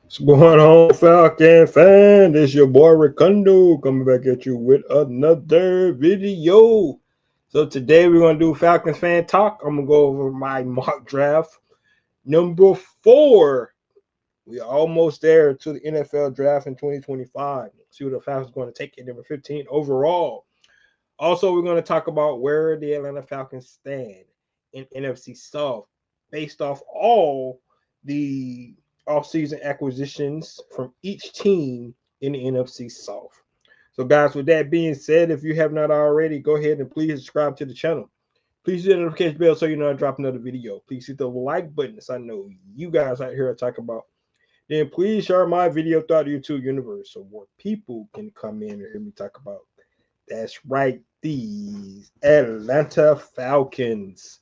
What's going on, Falcon fan? This your boy Ricondo coming back at you with another video. So today we're gonna do Falcons fan talk. I'm gonna go over my mock draft number 4. We are almost there to the NFL draft in 2025. See what the Falcons are going to take at number 15 overall. Also, we're going to talk about where the Atlanta Falcons stand in NFC South based off all the offseason acquisitions from each team in the NFC South. So, guys, with that being said, if you have not already, go ahead and please subscribe to the channel. Please hit the notification bell so you know I drop another video. Please hit the like button so I know you guys out here are talking about. Then please share my video throughout the YouTube universe so more people can come in and hear me talk about. That's right, these Atlanta Falcons.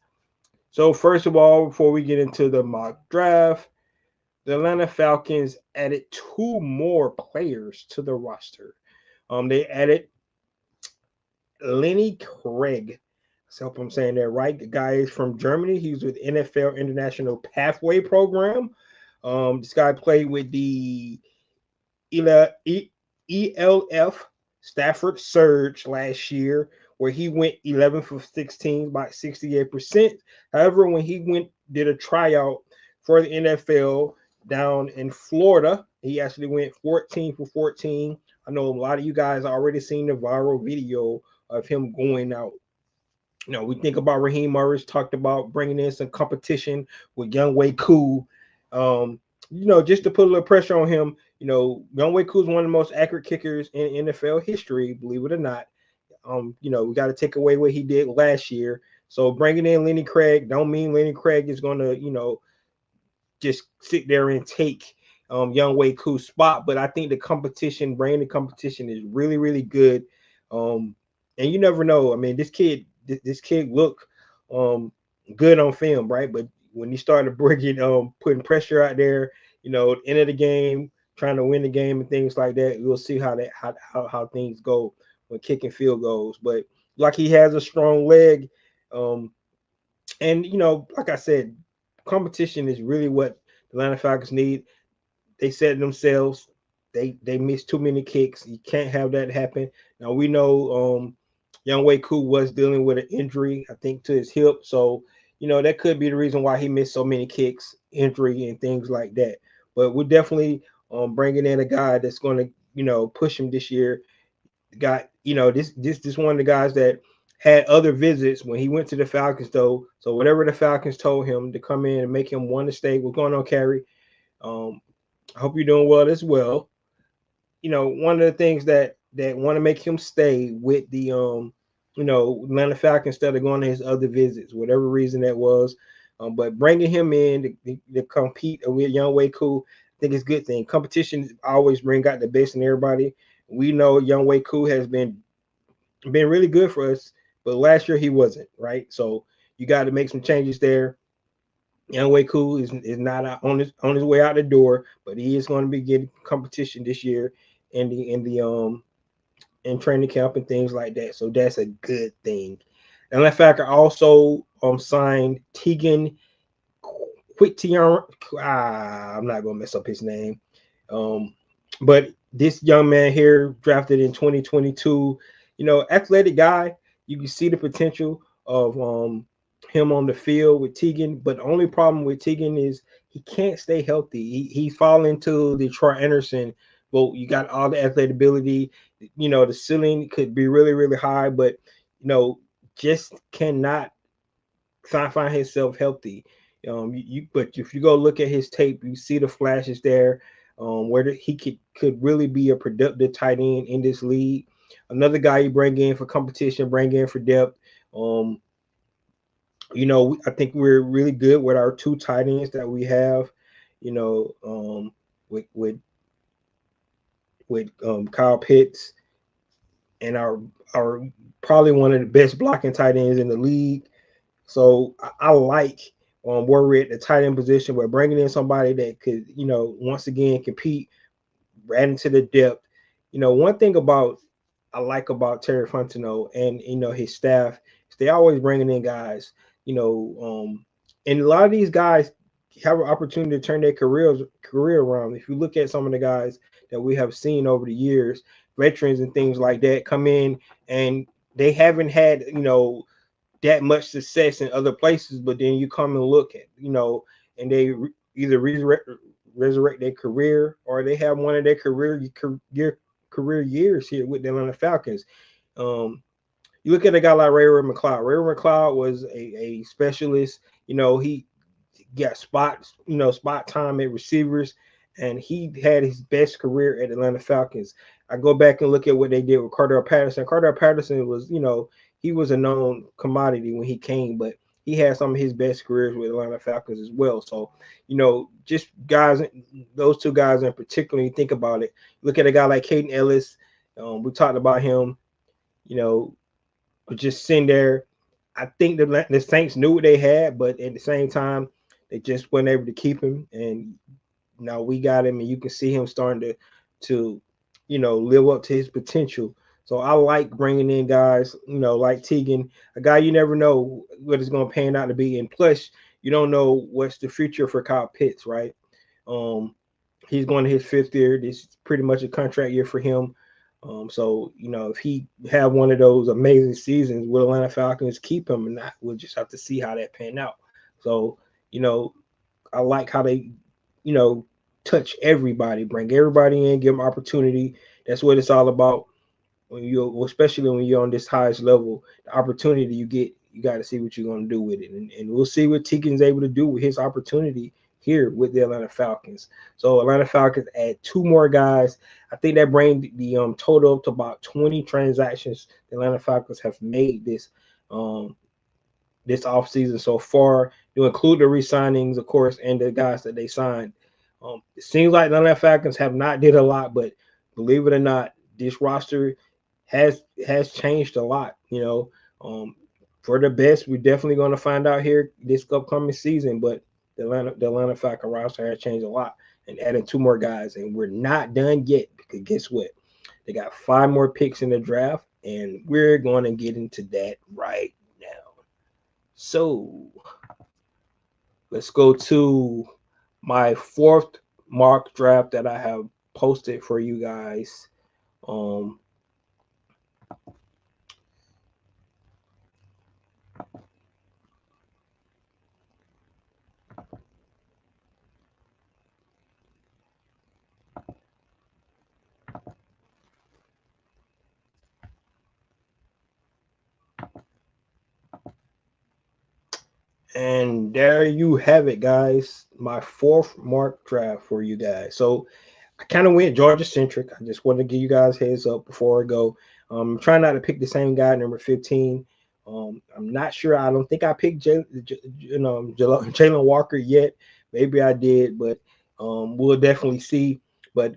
So, first of all, before we get into the mock draft, the Atlanta Falcons added 2 more players to the roster. They added Lenny Craig. I hope I'm saying that right. The guy is from Germany. He's with NFL International Pathway Program. This guy played with the ELF Stafford Surge last year, where he went 11 for 16 by 68%. However, when he did a tryout for the NFL down in Florida, he actually went 14 for 14. I know a lot of you guys already seen the viral video of him going out. We think about Raheem Morris, talked about bringing in some competition with Young Wei Koo. Just to put a little pressure on him. Young Wei Koo is one of the most accurate kickers in NFL history, believe it or not. We got to take away what he did last year. So bringing in Lenny Craig don't mean Lenny Craig is going to, just sit there and take Young Wei Koo's spot. But I think bringing the competition is really, really good. And you never know. I mean, this kid looked good on film, right? But when you started bringing putting pressure out there, end of the game, trying to win the game and things like that, we'll see how things go when kicking field goals. But like, he has a strong leg, and like I said, competition is really what the Atlanta Falcons need. They said themselves they missed too many kicks. You can't have that happen. Now we know Young Wei Koo was dealing with an injury, I think, to his hip. So, that could be the reason why he missed so many kicks, injury, and things like that. But we're definitely bringing in a guy that's going to, push him this year. Got, this one of the guys that had other visits when he went to the Falcons, though. So whatever the Falcons told him to come in and make him want to stay. What's going on, Carrie? I hope you're doing well as well. One of the things that want to make him stay with the Atlanta Falcons instead of going to his other visits, whatever reason that was. But bringing him in to compete with Young Wei Koo, I think it's a good thing. Competition always bring out the best in everybody. We know Young Wei Koo has been really good for us, but last year he wasn't, right? So you got to make some changes there. Young Wei Koo is not on his way out the door, but he is going to be getting competition this year in training camp and things like that. So that's a good thing. And that fact, I also signed Tegan Quitian. I'm not gonna mess up his name. But this young man here, drafted in 2022, athletic guy. You can see the potential of him on the field with Tegan. But the only problem with Tegan is he can't stay healthy. He's falling into the Troy Anderson. Well, you got all the athletic ability. The ceiling could be really, really high, but just cannot find himself healthy. But if you go look at his tape, you see the flashes there, where he could really be a productive tight end in this league. Another guy you bring in for competition, bring in for depth. I think we're really good with our 2 tight ends that we have. With Kyle Pitts and our probably one of the best blocking tight ends in the league. So I like where we're at the tight end position. We're bringing in somebody that could, once again compete, adding to the depth. One thing I like about Terry Fontenot and his staff is they always bringing in guys. And a lot of these guys have an opportunity to turn their career around. If you look at some of the guys that we have seen over the years, veterans and things like that, come in and they haven't had that much success in other places, but then you come and look at and they either resurrect their career or they have one of their career years here with the Atlanta Falcons. You look at a guy like Ray McCloud. Ray McCloud was a specialist. He got spot time at receivers, and he had his best career at Atlanta Falcons. I go back and look at what they did with Cordell Patterson. Cordell Patterson was, he was a known commodity when he came, but he had some of his best careers with Atlanta Falcons as well. So, just guys, those two guys in particular, you think about it. Look at a guy like Caden Ellis. We talked about him, just sitting there. I think the Saints knew what they had, but at the same time, they just weren't able to keep him. And now we got him, and you can see him starting to live up to his potential. So I like bringing in guys, like Teagan, a guy you never know what it's going to pan out to be. And plus, you don't know what's the future for Kyle Pitts, right? He's going to his 5th year. This is pretty much a contract year for him. So, if he have one of those amazing seasons, will Atlanta Falcons keep him? And we'll just have to see how that pan out. So, I like how they, touch everybody, bring everybody in, give them opportunity. That's what it's all about. Especially when you're on this highest level, the opportunity you get, you got to see what you're going to do with it. And we'll see what Teagan's able to do with his opportunity here with the Atlanta Falcons. So Atlanta Falcons add 2 more guys. I think that brings the total up to about 20 transactions the Atlanta Falcons have made this offseason so far. To include the re-signings, of course, and the guys that they signed. It seems like the Atlanta Falcons have not did a lot, but believe it or not, this roster has changed a lot. For the best, we're definitely going to find out here this upcoming season, but the Atlanta Falcon roster has changed a lot, and adding 2 more guys, and we're not done yet, because guess what? They got 5 more picks in the draft, and we're going to get into that right now. So let's go to my 4th mock draft that I have posted for you guys. And there you have it, guys. My 4th mock draft for you guys. So I kind of went Georgia centric. I just wanted to give you guys heads up before I go. I'm trying not to pick the same guy, number 15. I'm not sure. I don't think I picked Jalen Walker yet. Maybe I did, but we'll definitely see. But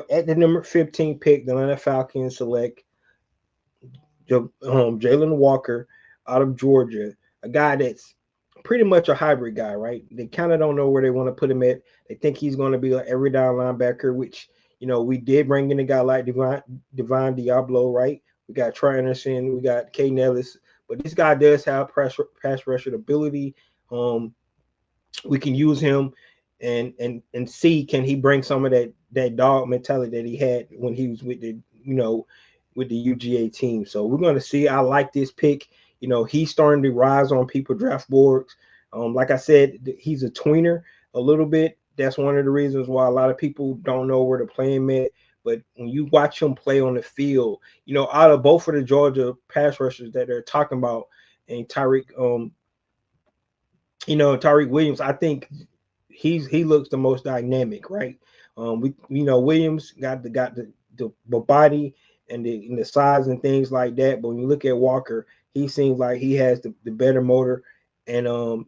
at the number 15 pick, the Atlanta Falcons select Jalen Walker out of Georgia, a guy that's pretty much a hybrid guy, right? They kind of don't know where they want to put him at. They think he's going to be an every down linebacker, which, we did bring in a guy like Divine Diablo, right? We got Trey Anderson, we got Caden Ellis, but this guy does have pass rusher ability. We can use him and see, can he bring some of that dog mentality that he had when he was with the UGA team. So we're going to see. I like this pick. He's starting to rise on people draft boards. Like I said, he's a tweener a little bit. That's one of the reasons why a lot of people don't know where to play him at. But when you watch him play on the field, out of both of the Georgia pass rushers that they're talking about, and Tyreek Williams, I think he looks the most dynamic, right? Williams got the body and the size and things like that. But when you look at Walker, he seems like he has the better motor and the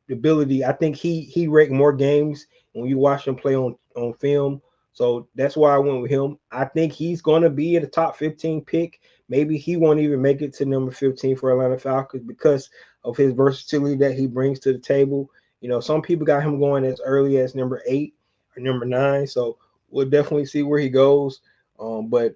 ability. I think he wrecked more games when you watch him play on film. So that's why I went with him. I think he's going to be at a top 15 pick. Maybe he won't even make it to number 15 for Atlanta Falcons because of his versatility that he brings to the table. Some people got him going as early as number 8 or number 9. So we'll definitely see where he goes. But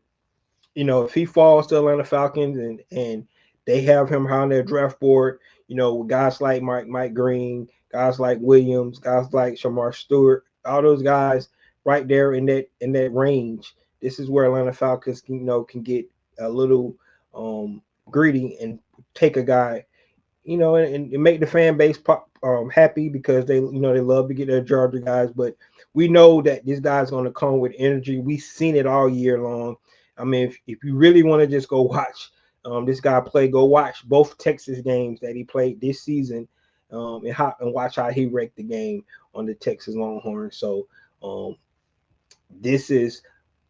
if he falls to Atlanta Falcons and they have him on their draft board, with guys like Mike Green, guys like Williams, guys like Shamar Stewart, all those guys right there in that range. This is where Atlanta Falcons can, can get a little greedy and take a guy, and make the fan base happy because they love to get their Georgia guys. But we know that this guy's going to come with energy. We've seen it all year long. I mean, if you really want to just go watch this guy play, go watch both Texas games that he played this season, and watch how he wrecked the game on the Texas Longhorns. So this is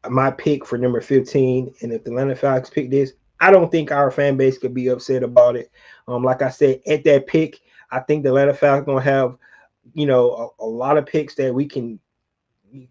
my pick for number 15. And if the Atlanta Falcons pick this, I don't think our fan base could be upset about it. Like I said, at that pick, I think the Atlanta Falcons going to have, a lot of picks that we can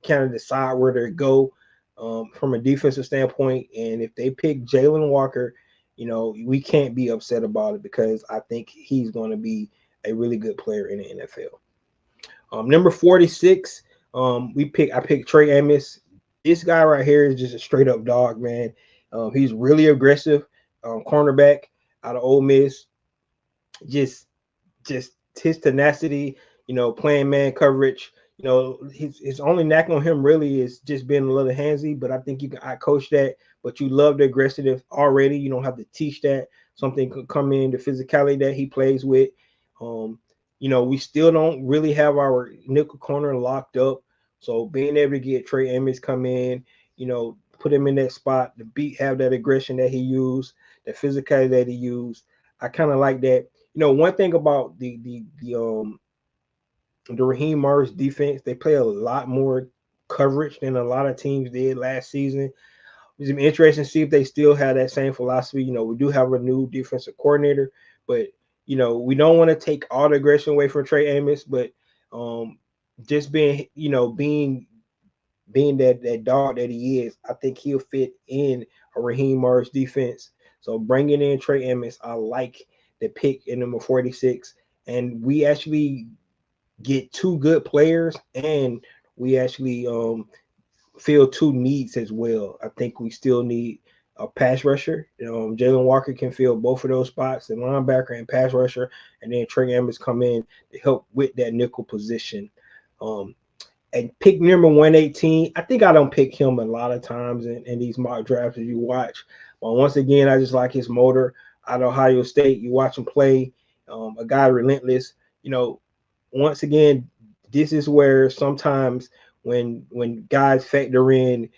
kind of decide where to go from a defensive standpoint. And if they pick Jalen Walker, we can't be upset about it because I think he's going to be a really good player in the NFL. Number 46, I picked Trey Amos. This guy right here is just a straight up dog, man. He's really aggressive, cornerback out of Ole Miss. Just his tenacity, playing man coverage. His only knack on him really is just being a little handsy, but I think you can coach that. But you love the aggressive already. You don't have to teach that. Something could come in, the physicality that he plays with. We still don't really have our nickel corner locked up. So being able to get Trey Amos come in, put him in that spot, have that aggression that he used, the physicality that he used. I kind of like that. One thing about the Raheem Morris defense, they play a lot more coverage than a lot of teams did last season. It's interesting to see if they still have that same philosophy. We do have a new defensive coordinator, but we don't want to take all the aggression away from Trey Amos, but just being that dog that he is, I think he'll fit in a Raheem Morris defense. So bringing in Trey Amos, I like the pick in number 46, and we actually get two good players, and we actually fill two needs as well. I think we still need a pass rusher. Jalen Walker can fill both of those spots, the linebacker and pass rusher, and then Trey Amos come in to help with that nickel position. And pick number 118, I think I don't pick him a lot of times in these mock drafts that you watch. But once again, I just like his motor. Out of Ohio State, you watch him play, a guy relentless. Once again, this is where sometimes when guys factor in,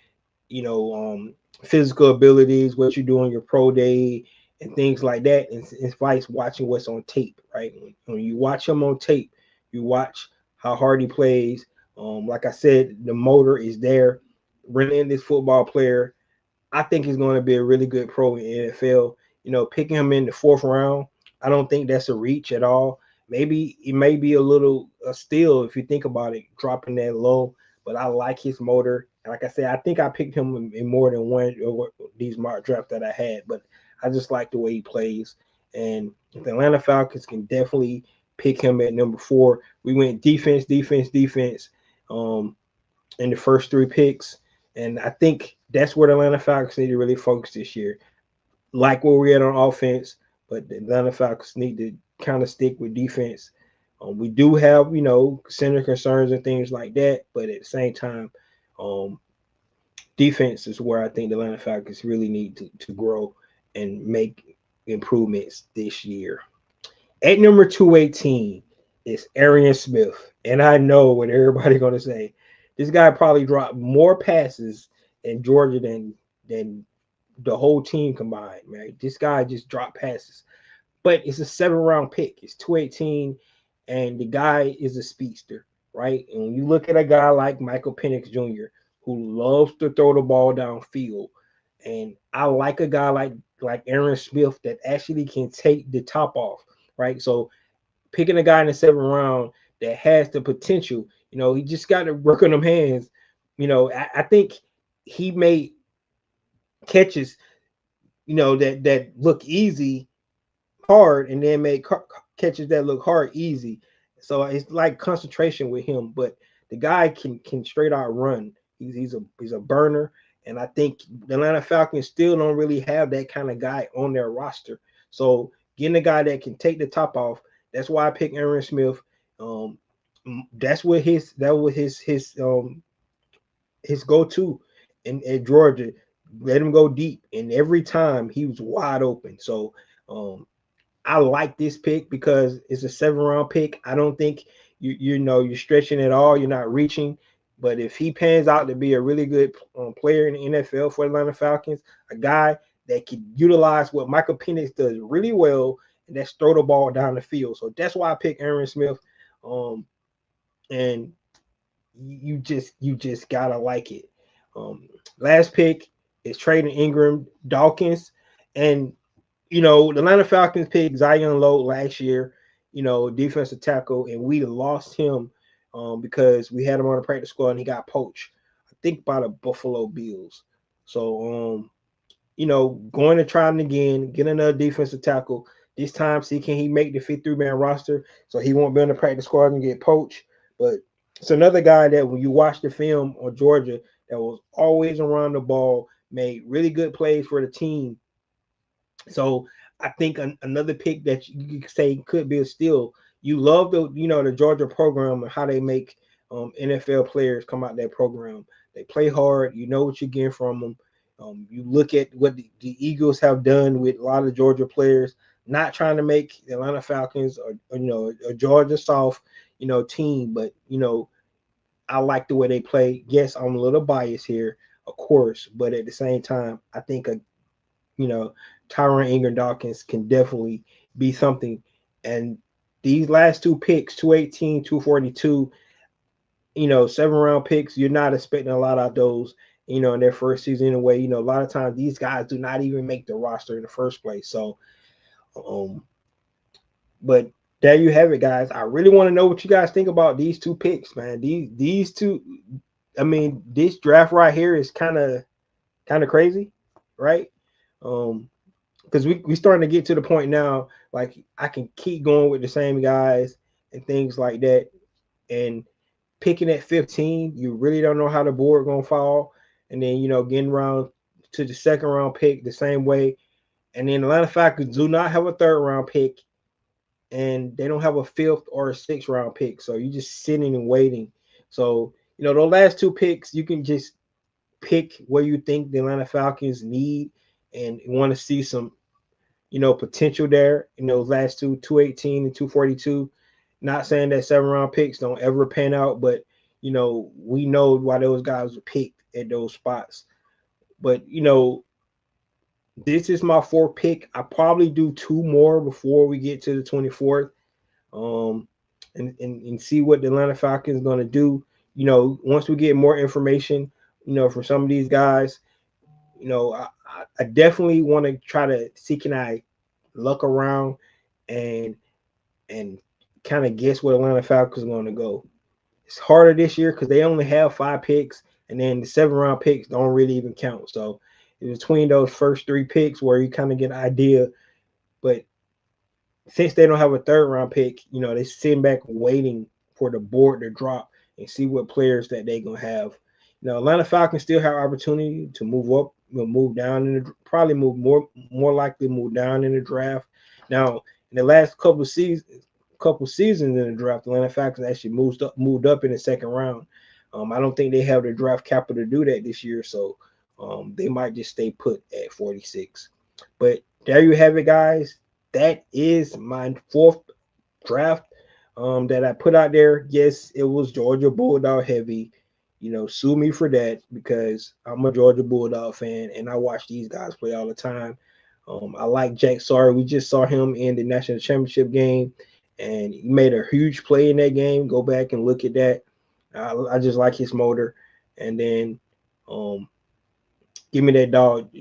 physical abilities, what you do on your pro day, and things like that, it's vice watching what's on tape, right? When you watch him on tape, you watch how hard he plays. Like I said, the motor is there. Relentless football player. I think he's going to be a really good pro in the NFL. Picking him in the 4th round, I don't think that's a reach at all. Maybe it may be a little steal if you think about it, dropping that low. But I like his motor. And like I said, I think I picked him in more than one of these mock drafts that I had. But I just like the way he plays. And the Atlanta Falcons can definitely pick him at number 4. We went defense in the first 3 picks. And I think that's where the Atlanta Falcons need to really focus this year. Like where we're at on offense, but the Atlanta Falcons need to kind of stick with defense. We do have, center concerns and things like that, but at the same time, defense is where I think the Atlanta Falcons really need to grow and make improvements this year. At number 218 is Arian Smith, and I know what everybody's going to say. This guy probably dropped more passes in Georgia than the whole team combined, man. This guy just dropped passes. But it's a 7th-round pick. It's 218, and the guy is a speedster, right? And when you look at a guy like Michael Penix Jr., who loves to throw the ball downfield, and I like a guy like Aaron Smith that actually can take the top off, right? So picking a guy in the 7th round that has the potential, he just got to work on them hands. I think he made catches, that look easy, hard, and then make catches that look hard, easy. So it's like concentration with him, but the guy can straight out run. He's a burner, and I think the Atlanta Falcons still don't really have that kind of guy on their roster. So getting a guy that can take the top off, that's why I picked Aaron Smith. Um, that's what his go-to in Georgia. Let him go deep, and every time he was wide open. So I like this pick because it's a 7-round pick. I don't think you're stretching at all. You're not reaching. But if he pans out to be a really good player in the NFL for Atlanta Falcons, a guy that can utilize what Michael Penix does really well, and that's throw the ball down the field. So that's why I picked Aaron Smith. And you just gotta like it. Last pick is trading Ingram Dawkins, and the Atlanta Falcons picked Zion Lowe last year, defensive tackle, and we lost him because we had him on the practice squad and he got poached, I think, by the Buffalo Bills. So, going to try him again, get another defensive tackle. This time, see can he make the 53-man roster so he won't be on the practice squad and get poached. But it's another guy that when you watch the film on Georgia that was always around the ball, made really good plays for the team. So I think another pick that you could say could be a steal. You love the Georgia program and how they make NFL players come out that program. They play hard. You know what you're getting from them. You look at what the Eagles have done with a lot of Georgia players, not trying to make the Atlanta Falcons or a Georgia South team, but I like the way they play. Yes, I'm a little biased here, of course, but at the same time, I think you know, Tyron Ingram Dawkins can definitely be something. And these last two picks, 218, 242, 7-round picks, you're not expecting a lot out of those, in their first season anyway. A lot of times these guys do not even make the roster in the first place. So, but there you have it, guys. I really want to know what you guys think about these two picks, man. These two, I mean, this draft right here is kind of crazy, right? Because we starting to get to the point now, like I can keep going with the same guys and things like that. And picking at 15, you really don't know how the board gonna fall. And then getting around to the second round pick the same way. And then Atlanta Falcons do not have a third round pick, and they don't have a fifth or a sixth round pick. So you're just sitting and waiting. So those last two picks, you can just pick where you think the Atlanta Falcons need and want to see some potential there. Those last two, 218 and 242. Not saying that 7-round picks don't ever pan out, but we know why those guys were picked at those spots. But this is my fourth pick. I probably do two more before we get to the 24th. And see what the Atlanta Falcons going to do. Once we get more information, from some of these guys, I definitely want to try to see can I look around and kind of guess where Atlanta Falcons are going to go. It's harder this year because they only have 5 picks, and then the 7-round picks don't really even count. So it's between those first 3 picks where you kind of get an idea. But since they don't have a 3rd-round pick, they're sitting back waiting for the board to drop and see what players that they're going to have. Atlanta Falcons still have opportunity to move up, move down, and probably move more likely move down in the draft. Now, in the last couple seasons in the draft, the Atlanta Falcons actually moved up in the 2nd round. I don't think they have the draft capital to do that this year, so they might just stay put at 46. But there you have it, guys. That is my 4th draft that I put out there. Yes, it was Georgia Bulldog heavy. Sue me for that because I'm a Georgia Bulldog fan and I watch these guys play all the time. I like Jack Sawyer. We just saw him in the national championship game, and he made a huge play in that game. Go back and look at that. I just like his motor. And then give me that dog,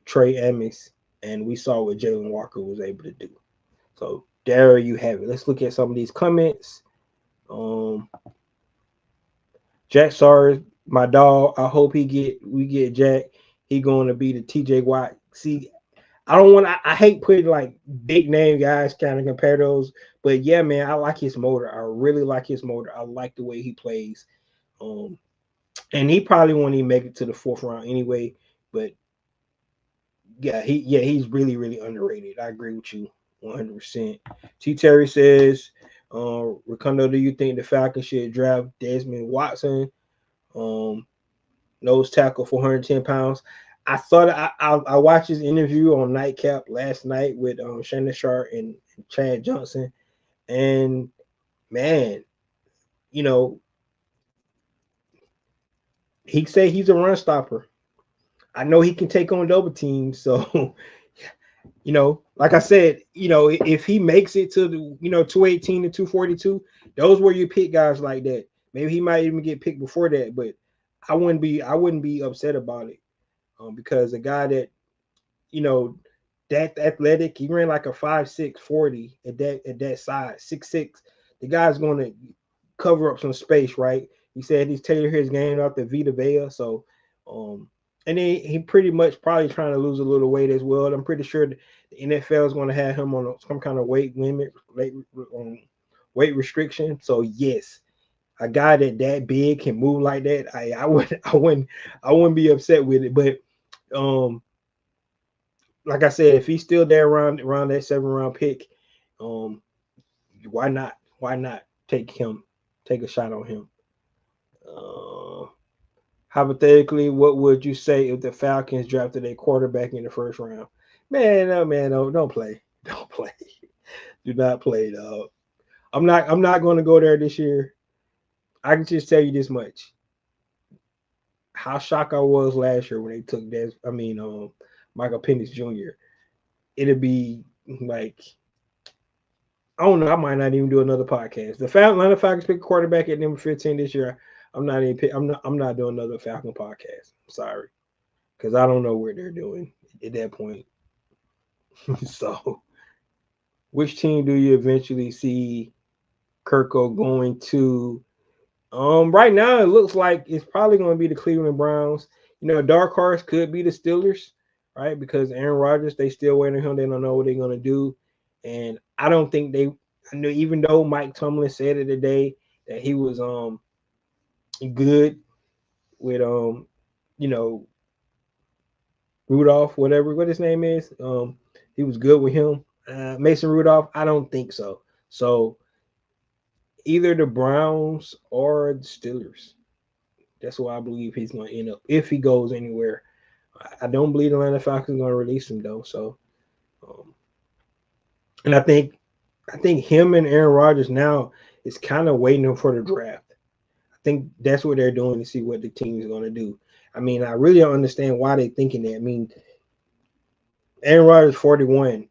Trey Amos, and we saw what Jalen Walker was able to do. So there you have it. Let's look at some of these comments. Jack Sawyer, my dog. I hope we get Jack. He going to be the TJ Watt. See, I don't want. I hate putting like big name guys kind of compare those, but yeah, man, I like his motor. I really like his motor. I like the way he plays. And he probably won't even make it to the 4th round anyway. But he's really underrated. I agree with you 100%. T. Terry says, Ricardo, do you think the Falcons should draft Desmond Watson, nose tackle, 410 pounds? I thought I watched his interview on Nightcap last night with Shannon Sharp and Chad Johnson, and man, you know, he said he's a run stopper. I know he can take on double teams, so like I said, if he makes it to the 218 to 242, those were your pick guys like that. Maybe he might even get picked before that, but I wouldn't be upset about it, because a guy that that athletic, he ran like a 5'6" 40 at that size, 6'6". The guy's going to cover up some space, right? He said he's tailored his game out the Vita Vea, so and then he pretty much probably trying to lose a little weight as well. I'm pretty sure the NFL is going to have him on some kind of weight limit, weight restriction. So yes, a guy that big can move like that, I wouldn't be upset with it. But like I said, if he's still there around that 7th-round pick, why not? Why not take a shot on him? Hypothetically, what would you say if the Falcons drafted a quarterback in the 1st round? No, don't play. Don't play. Do not play, dog. I'm not going to go there this year. I can just tell you this much. How shocked I was last year when they took Michael Penix Jr. It'll be like, I don't know. I might not even do another podcast. The Atlanta Falcons pick quarterback at number 15 this year. I'm not doing another Falcon podcast. I'm sorry, because I don't know what they're doing at that point. So, which team do you eventually see Kirko going to? Right now it looks like it's probably going to be the Cleveland Browns. Dark horse could be the Steelers, right? Because Aaron Rodgers, they still waiting on him. They don't know what they're going to do, and I don't think I know. Even though Mike Tomlin said it today that he was good with Rudolph, what his name is. He was good with him. Mason Rudolph, I don't think so. So either the Browns or the Steelers. That's where I believe he's going to end up if he goes anywhere. I don't believe the Atlanta Falcons are going to release him though. So, and I think him and Aaron Rodgers now is kind of waiting for the draft. I think that's what they're doing to see what the team is going to do. I really don't understand why they're thinking that. Aaron Rodgers 41.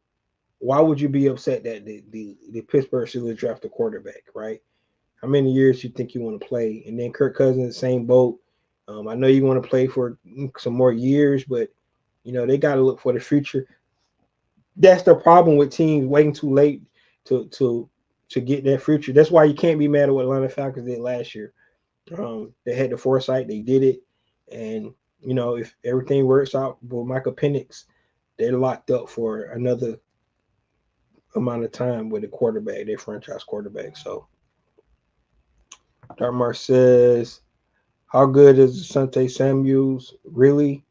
Why would you be upset that the Pittsburgh Steelers draft a quarterback, right? How many years you think you want to play? And then Kirk Cousins, same boat. I know you want to play for some more years, but they got to look for the future. That's the problem with teams waiting too late to get that future. That's why you can't be mad at what Atlanta Falcons did last year. They had the foresight, they did it, and if everything works out with Michael Penix, they're locked up for another amount of time with a quarterback, their franchise quarterback. So Dartmar says, how good is Asante Samuels? Really?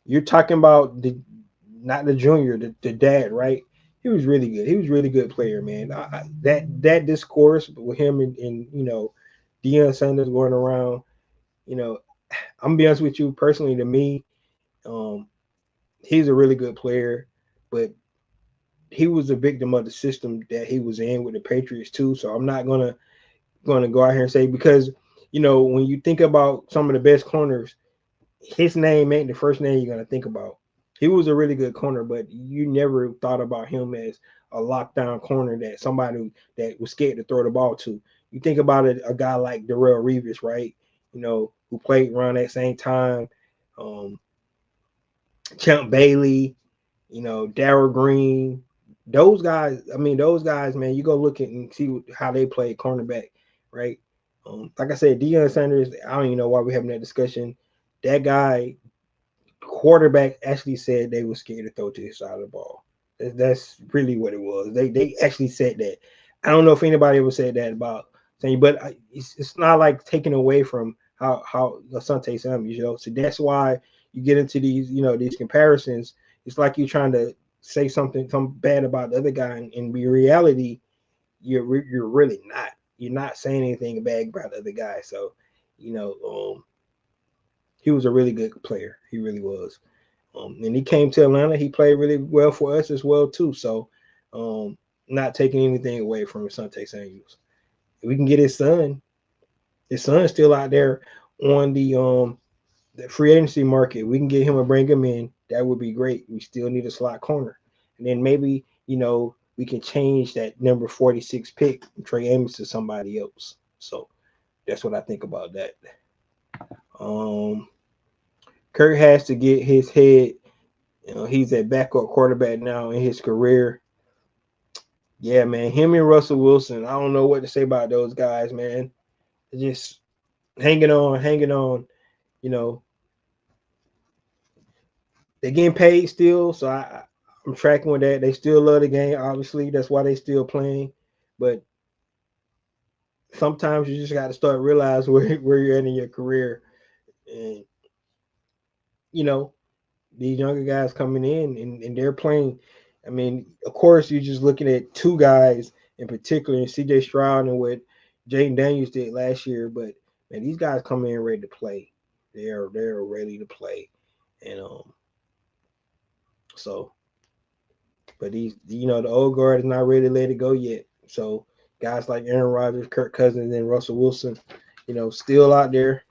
You're talking about not the junior, the dad, right? He was really good. He was a really good player, man. That discourse with him and Deion Sanders going around, I'm gonna be honest with you, personally, to me, he's a really good player, but he was a victim of the system that he was in with the Patriots too. So I'm not gonna go out here and say, because when you think about some of the best corners, his name ain't the first name you're gonna think about. He was a really good corner, but you never thought about him as a lockdown corner that somebody that was scared to throw the ball to. You think about it, a guy like Darrelle Revis, right? Who played around that same time. Champ Bailey, Darryl Green. Those guys, man, you go look at and see how they play cornerback, right? Like I said, Deion Sanders, I don't even know why we're having that discussion. That guy, quarterback, actually said they were scared to throw to his side of the ball. That's really what it was. They actually said that. I don't know if anybody ever said that about saying, but it's not like taking away from how Asante Samuels, so that's why you get into these, these comparisons. It's like you're trying to say something bad about the other guy, and in reality, you're really not. You're not saying anything bad about the other guy. So, he was a really good player. He really was. And he came to Atlanta. He played really well for us as well too. So, not taking anything away from Asante Samuels. If we can get his son. His son's still out there on the free agency market. We can get him and bring him in. That would be great. We still need a slot corner, and then maybe we can change that number 46 pick and Trey Amos to somebody else. So that's what I think about that. Kirk has to get his head. He's a backup quarterback now in his career. Yeah, man. Him and Russell Wilson. I don't know what to say about those guys, man. They're just hanging on, hanging on. They're getting paid still, so I'm tracking with that. They still love the game, obviously. That's why they still playing. But sometimes you just got to start realize where you're at in your career. And, these younger guys coming in and they're playing. I mean, of course, you're just looking at two guys in particular, CJ Stroud and what Jaden Daniels did last year. But, man, these guys come in ready to play. They're ready to play. And, so, but the old guard is not ready to let it go yet. So guys like Aaron Rodgers, Kirk Cousins, and Russell Wilson, still out there,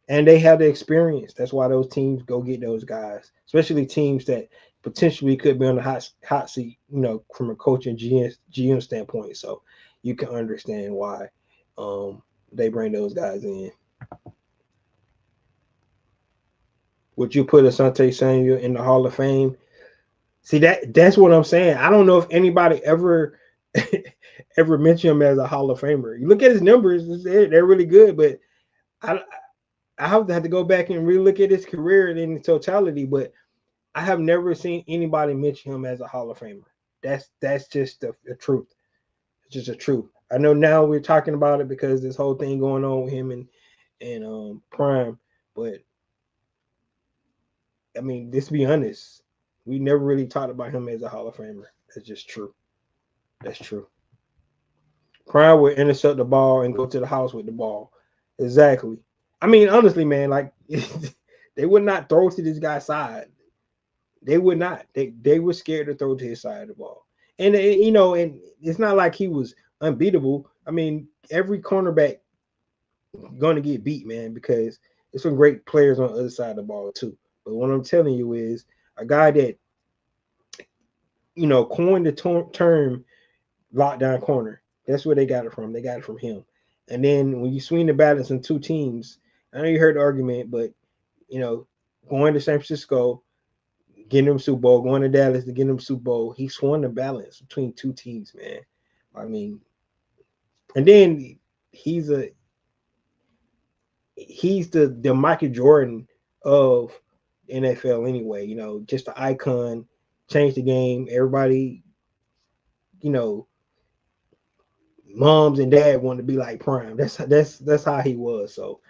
and they have the experience. That's why those teams go get those guys, especially teams that potentially could be on the hot seat, from a coach and GM standpoint. So you can understand why they bring those guys in. Would you put Asante Samuel in the Hall of Fame? See, that's what I'm saying. I don't know if anybody ever mentioned him as a Hall of Famer. You look at his numbers; they're really good, but I have to go back and really look at his career in totality. But I have never seen anybody mention him as a Hall of Famer. That's just the truth. It's just the truth. I know now we're talking about it because this whole thing going on with him and Prime, but I mean, let's be honest. We never really talked about him as a Hall of Famer. That's just true. That's true. Prime would intercept the ball and go to the house with the ball. Exactly. I mean, honestly, man, like they would not throw to this guy's side. They would not. They were scared to throw to his side of the ball. And and it's not like he was unbeatable. I mean, every cornerback going to get beat, man, because there's some great players on the other side of the ball too. But what I'm telling you is a guy that coined the term lockdown corner. That's where they got it from. They got it from him. And then when you swing the balance in two teams, I know you heard the argument, but going to San Francisco, getting them Super Bowl, going to Dallas to get them Super Bowl, he swung the balance between two teams, man. I mean, and then he's the Michael Jordan of NFL anyway. Just the icon, changed the game. Everybody, moms and dad wanted to be like Prime. That's how he was. So,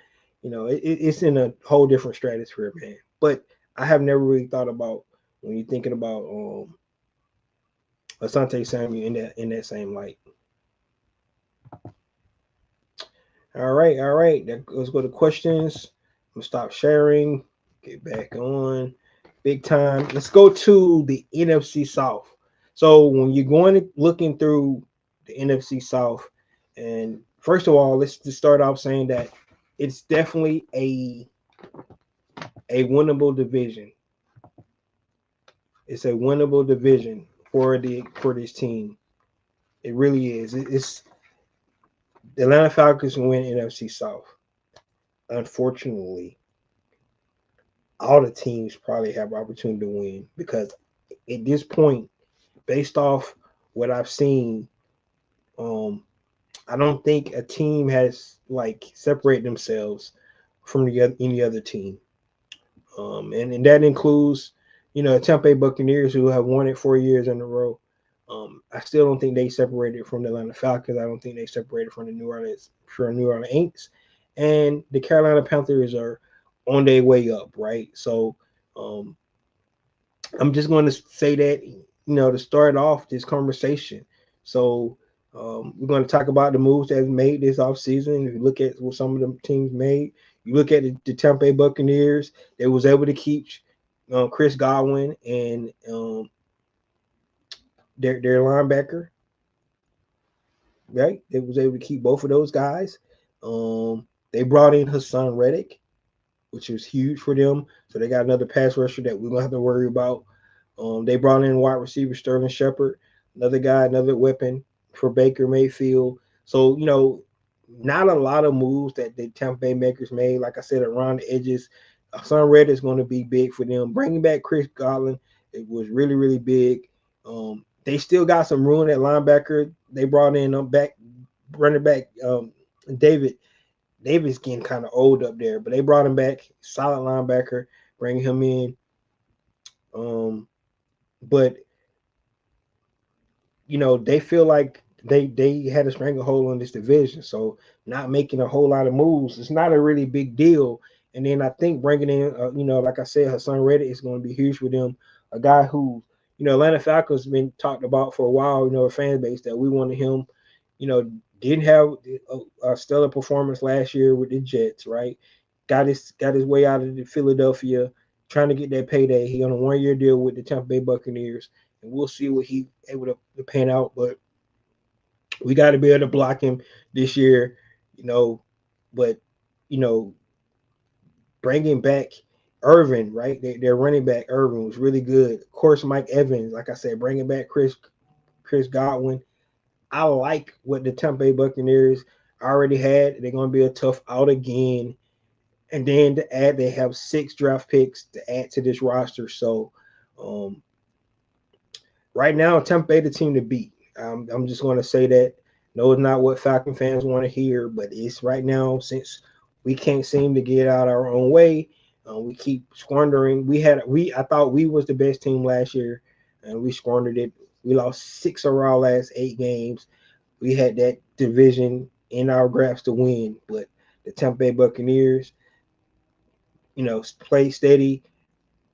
it's in a whole different stratosphere, man. But I have never really thought about when you're thinking about Asante Samuel in that same light. All right. Let's go to questions. I'm gonna stop sharing. Get back on. Big time. Let's go to the NFC South. So when you're looking through the NFC South, and first of all, let's just start off saying that it's definitely a winnable division. It's a winnable division for this team. It really is. It's the Atlanta Falcons win NFC South. Unfortunately, all the teams probably have opportunity to win because at this point, based off what I've seen, I don't think a team has separated themselves from any other team. And that includes, Tampa Bay Buccaneers, who have won it 4 years in a row. I still don't think they separated from the Atlanta Falcons. I don't think they separated from the New Orleans Saints. And the Carolina Panthers are on their way up, right? So I'm just going to say that, to start off this conversation. So We're going to talk about the moves that's made this offseason. If you look at what some of the teams made, you look at the Tampa Bay Buccaneers, they was able to keep Chris Godwin and their linebacker, right? They was able to keep both of those guys. They brought in Hassan Reddick, which was huge for them. So they got another pass rusher that we don't have to worry about. They brought in wide receiver Sterling Shepard, another guy, another weapon for Baker Mayfield. So, not a lot of moves that the Tampa Bay makers made. Like I said, around the edges, Son Red is going to be big for them. Bringing back Chris Godwin, it was really, really big. They still got some room at linebacker. They brought in running back David. David's getting kind of old up there, but they brought him back, solid linebacker, bringing him in. But they feel like they had a stranglehold on this division, so not making a whole lot of moves, it's not a really big deal. And then I think bringing in, like I said, Hassan Reddick is going to be huge for them. A guy who, Atlanta Falcons been talked about for a while, a fan base that we wanted him. Didn't have a stellar performance last year with the Jets, right? Got his way out of Philadelphia, trying to get that payday. He on a 1-year deal with the Tampa Bay Buccaneers, and we'll see what he able to pan out. But we got to be able to block him this year, But bringing back Irvin, right? Their running back Irvin was really good. Of course, Mike Evans, like I said, bringing back Chris Godwin. I like what the Tampa Bay Buccaneers already had. They're going to be a tough out again. And then to add, they have 6 draft picks to add to this roster. So right now, Tampa Bay the team to beat. I'm just going to say that. No, it's not what Falcon fans want to hear, but it's right now, since we can't seem to get out our own way. We keep squandering. I thought we was the best team last year, and we squandered it. We lost 6 of our last 8 games. We had that division in our grasp to win, but the Tampa Bay Buccaneers, play steady,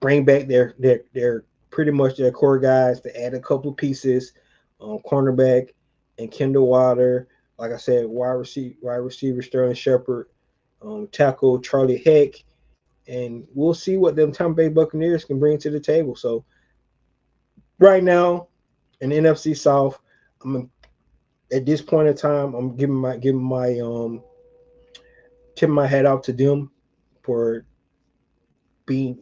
bring back their pretty much their core guys to add a couple pieces, cornerback and Kendall Water. Like I said, wide receiver Sterling Shepard, tackle Charlie Heck, and we'll see what them Tampa Bay Buccaneers can bring to the table. So right now in the NFC South, at this point in time, I'm giving my tipping my hat out to them for being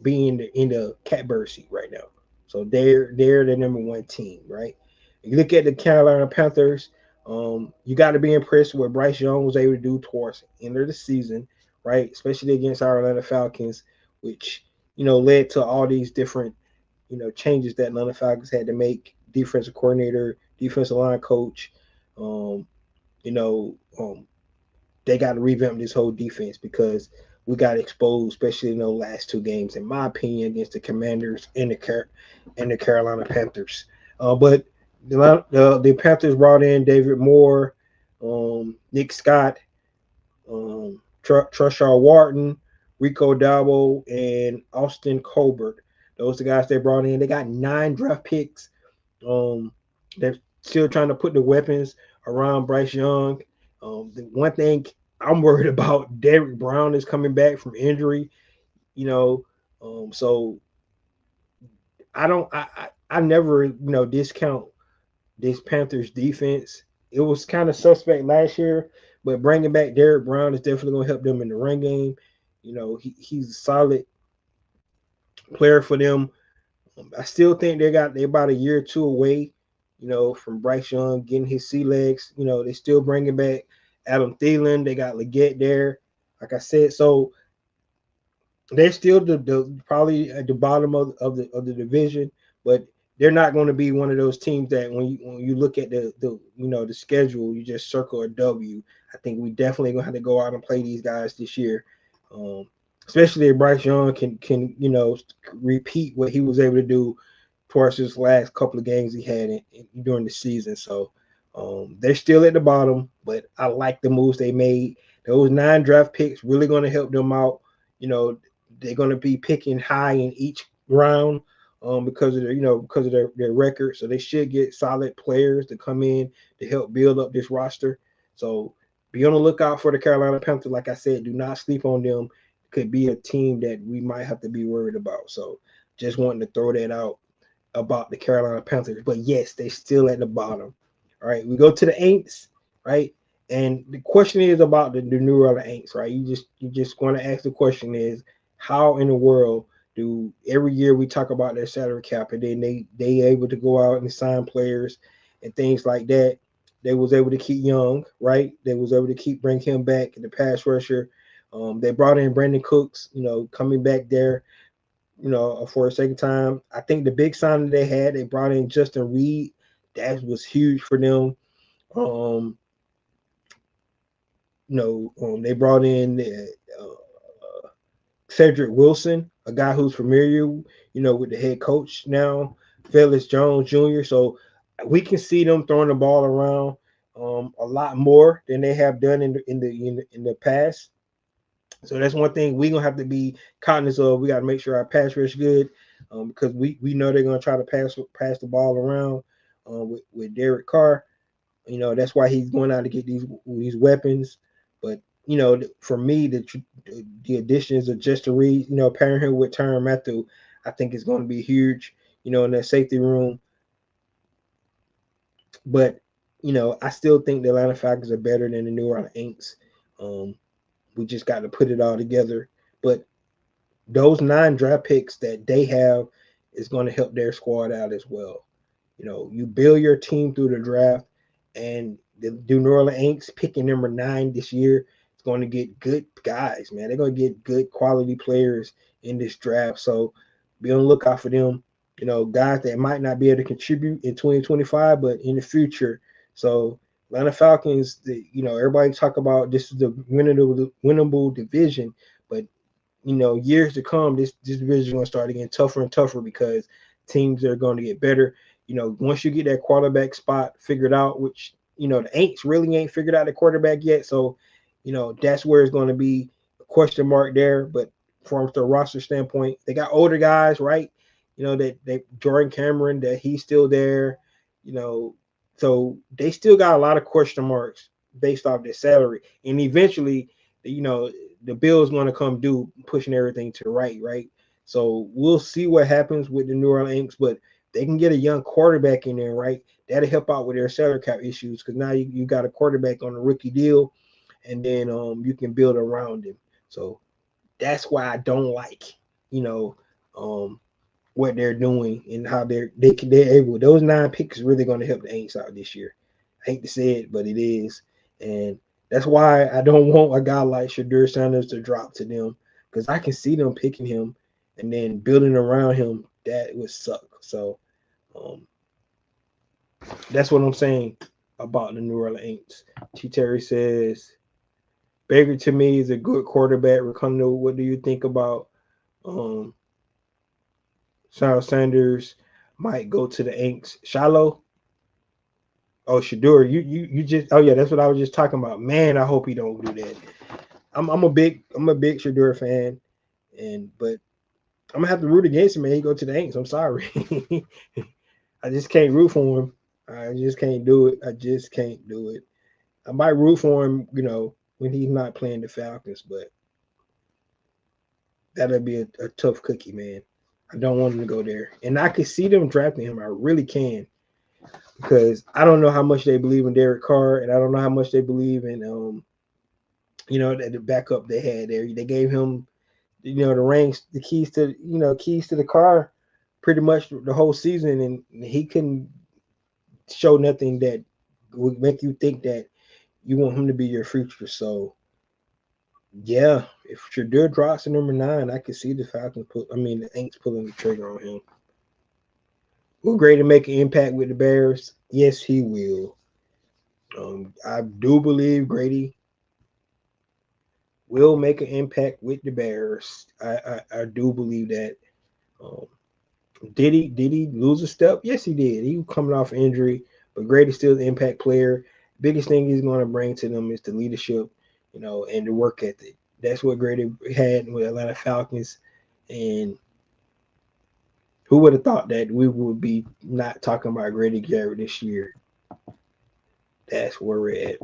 in the catbird seat right now. So they're the number 1 team, right? You look at the Carolina Panthers, you got to be impressed with what Bryce Young was able to do towards the end of the season, right? Especially against our Atlanta Falcons, which, led to all these different, changes that Atlanta Falcons had to make. Defensive coordinator, defensive line coach, they got to revamp this whole defense because we got exposed, especially in the last 2 games, in my opinion, against the Commanders and the Carolina Panthers. But the Panthers brought in David Moore, Nick Scott, Trushaw Wharton, Rico Dabo, and Austin Colbert. Those are the guys they brought in. They got 9 draft picks. They're still trying to put the weapons around Bryce Young. The one thing I'm worried about, Derrick Brown is coming back from injury. So I never discount this Panthers defense. It was kind of suspect last year, but bringing back Derrick Brown is definitely going to help them in the run game. He's a solid player for them. I still think they're about a year or 2 away, from Bryce Young getting his sea legs. They still bringing back Adam Thielen. They got Leggett there, like I said. So they're still probably at the bottom of the division, but they're not going to be one of those teams that when you look at the schedule, you just circle a W. I think we definitely gonna have to go out and play these guys this year, especially if Bryce Young can repeat what he was able to do towards his last couple of games he had during the season. So they're still at the bottom, but I like the moves they made. Those 9 draft picks really going to help them out. They're going to be picking high in each round. because of their record. So they should get solid players to come in to help build up this roster. So be on the lookout for the Carolina Panthers. Like I said, do not sleep on them. Could be a team that we might have to be worried about. So just wanting to throw that out about the Carolina Panthers. But yes, they're still at the bottom. All right, we go to the Aints, right? And the question is about the New Orleans Aints, right? You just want to ask the question is how in the world do every year we talk about their salary cap and then they able to go out and sign players and things like that. They was able to keep Young, right? They was able to bring him back in the pass rusher. They brought in Brandon Cooks, coming back there, for a second time. I think the big signing they brought in Justin Reed. That was huge for them. Um, they brought in Cedric Wilson, a guy who's familiar, with the head coach now, Felix Jones Jr. So we can see them throwing the ball around a lot more than they have done in the past. So that's one thing we're gonna have to be cognizant of. We got to make sure our pass rush is good, because we know they're gonna try to pass the ball around with Derek Carr. That's why he's going out to get these weapons. But for me, the additions of Justin Reed, pairing him with Tyrann Mathieu, I think is going to be huge. In that safety room. But I still think the Atlanta Falcons are better than the New Orleans Saints. We just got to put it all together. But those 9 draft picks that they have is going to help their squad out as well. You build your team through the draft, and the New Orleans Saints picking number 9 this year is going to get good guys, man. They're going to get good quality players in this draft. So be on the lookout for them. Guys that might not be able to contribute in 2025, but in the future. So Atlanta Falcons, everybody talk about this is the winnable division, but years to come, this division is going to start getting tougher and tougher because teams are going to get better. Once you get that quarterback spot figured out, which the Aints really ain't figured out the quarterback yet, so that's where it's going to be a question mark there. But from the roster standpoint, they got older guys, right? That Jordan Cameron, that he's still there. So they still got a lot of question marks based off their salary, and eventually, the bill is going to come due, pushing everything to the right? So we'll see what happens with the New Orleans Saints, but they can get a young quarterback in there, right? That'll help out with their salary cap issues because now you got a quarterback on a rookie deal, and then you can build around him. So that's why I don't like, what they're doing and how they're able. Those 9 picks really going to help the Saints out this year. I hate to say it, but it is, and that's why I don't want a guy like Shadur Sanders to drop to them because I can see them picking him and then building around him. That would suck. So that's what I'm saying about the New Orleans Saints. T. Terry says Baker to me is a good quarterback. Rakondo, what do you think about Charles Sanders might go to the Saints? Shiloh? Oh, Shadur, you just that's what I was just talking about. Man, I hope he don't do that. I'm a big Shadur fan, but I'm gonna have to root against him, man. He go to the Saints. I'm sorry. I just can't root for him. I just can't do it. I might root for him, when he's not playing the Falcons, but that'll be a tough cookie, man. I don't want him to go there. And I can see them drafting him. I really can. Because I don't know how much they believe in Derek Carr, and I don't know how much they believe in the backup they had there. They gave him, the reins, the keys to the car pretty much the whole season, and he couldn't show nothing that would make you think that you want him to be your future. So yeah, if Shadur drops to number 9, I could see the the Saints pulling the trigger on him. Will Grady make an impact with the Bears? Yes, he will. I do believe Grady will make an impact with the Bears. I do believe that. Did he lose a step? Yes, he did. He was coming off injury, but Grady's still the impact player. Biggest thing he's going to bring to them is the leadership, and the work ethic. That's what Grady had with Atlanta Falcons, and Who would have thought that we would be not talking about Grady Jarrett this year? That's where we're at.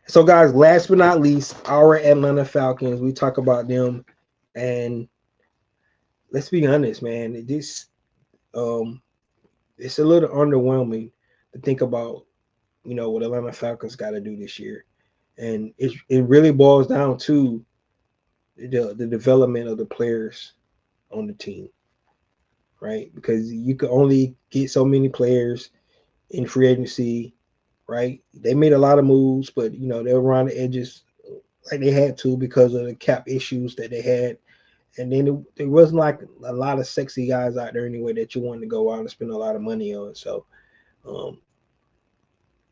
So, guys, last but not least, our Atlanta Falcons. We talk about them, and let's be honest, man. It's a little underwhelming to think about, what Atlanta Falcons got to do this year, and it really boils down to the development of the players on the team, right? Because you can only get so many players in free agency, right? They made a lot of moves, but they were around the edges like they had to because of the cap issues that they had. And then it wasn't like a lot of sexy guys out there anyway that you wanted to go out and spend a lot of money on. So, um,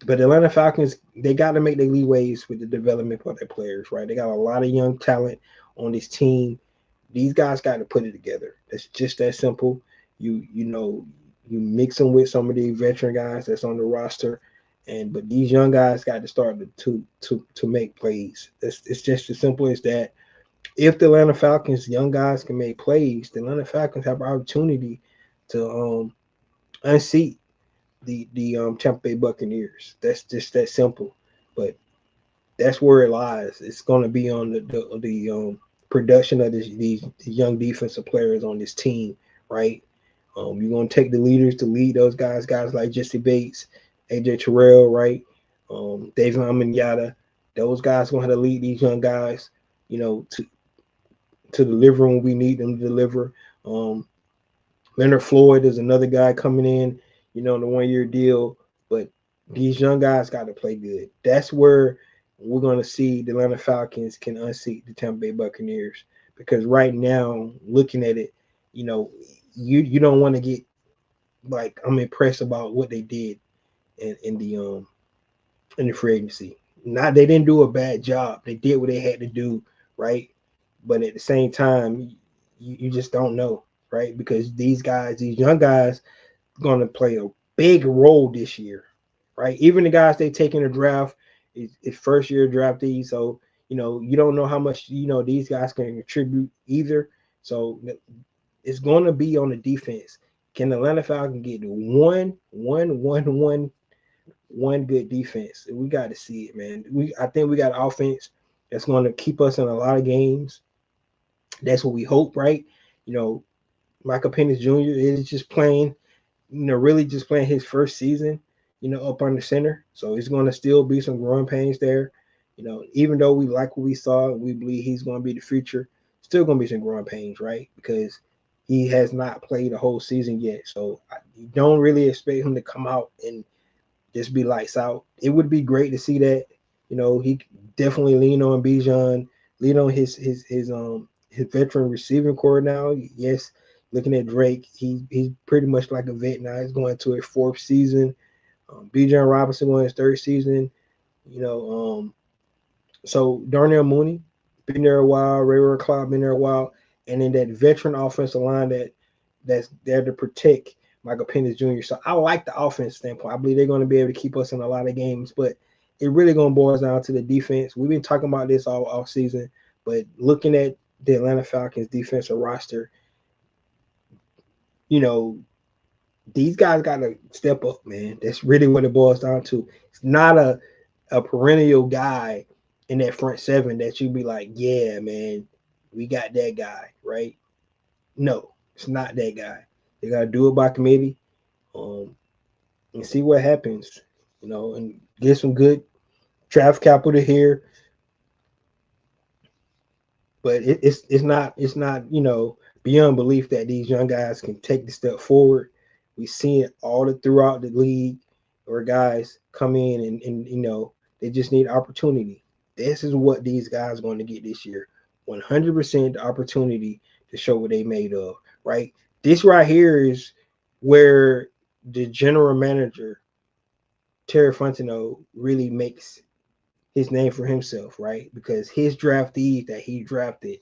but the Atlanta Falcons, they got to make their leeways with the development of their players, right? They got a lot of young talent on this team. These guys got to put it together. It's just that simple. You mix them with some of the veteran guys that's on the roster, but these young guys got to start to make plays. It's just as simple as that. If the Atlanta Falcons young guys can make plays, the Atlanta Falcons have an opportunity to unseat the Tampa Bay Buccaneers. That's just that simple. But that's where it lies. It's going to be on the production of these young defensive players on this team, right? You're going to take the leaders to lead those guys like Jesse Bates, AJ Terrell, right? David Amenyata. Those guys going to have to lead these young guys, to deliver when we need them to deliver. Leonard Floyd is another guy coming in, on the 1-year deal. But these young guys got to play good. That's where we're going to see the Atlanta Falcons can unseat the Tampa Bay Buccaneers. Because right now, looking at it, you don't want to get like I'm impressed about what they did in the free agency. Not they didn't do a bad job. They did what they had to do, right? But at the same time, you just don't know, right? Because these young guys, going to play a big role this year, right? Even the guys they take in the draft is first year draftees, so you don't know how much these guys can contribute either. So it's going to be on the defense. Can the Atlanta Falcons get one good defense? We got to see it, man. I think we got offense that's going to keep us in a lot of games. That's what we hope, right? Michael Penix Jr. is just playing, really just playing his first season, up on the center. So it's going to still be some growing pains there. Even though we like what we saw, we believe he's going to be the future, still going to be some growing pains, right? Because he has not played a whole season yet. So you don't really expect him to come out and just be lights out. It would be great to see that. He definitely lean on Bijan, lean on his veteran receiving core now. Yes, looking at Drake, he's pretty much like a vet now. He's going to his 4th season. Bijan Robinson going his 3rd season. So Darnell Mooney been there a while. Ray Cloud been there a while, and then that veteran offensive line that's there to protect Michael Penix Jr. So I like the offense standpoint. I believe they're going to be able to keep us in a lot of games, but it really going to boil down to the defense. We've been talking about this all off season, but looking at the Atlanta Falcons defensive roster, these guys got to step up, man. That's really what it boils down to. It's not a perennial guy in that front 7 that you be like, yeah, man, we got that guy, right? No, it's not that guy. They got to do it by committee, and see what happens, and get some good draft capital here. But it's not beyond belief that these young guys can take the step forward. We see it all throughout the league where guys come in and they just need opportunity. This is what these guys are going to get this year. 100% opportunity to show what they made of, right? This right here is where the general manager, Terry Fontenot, really makes his name for himself, right? Because his draftees that he drafted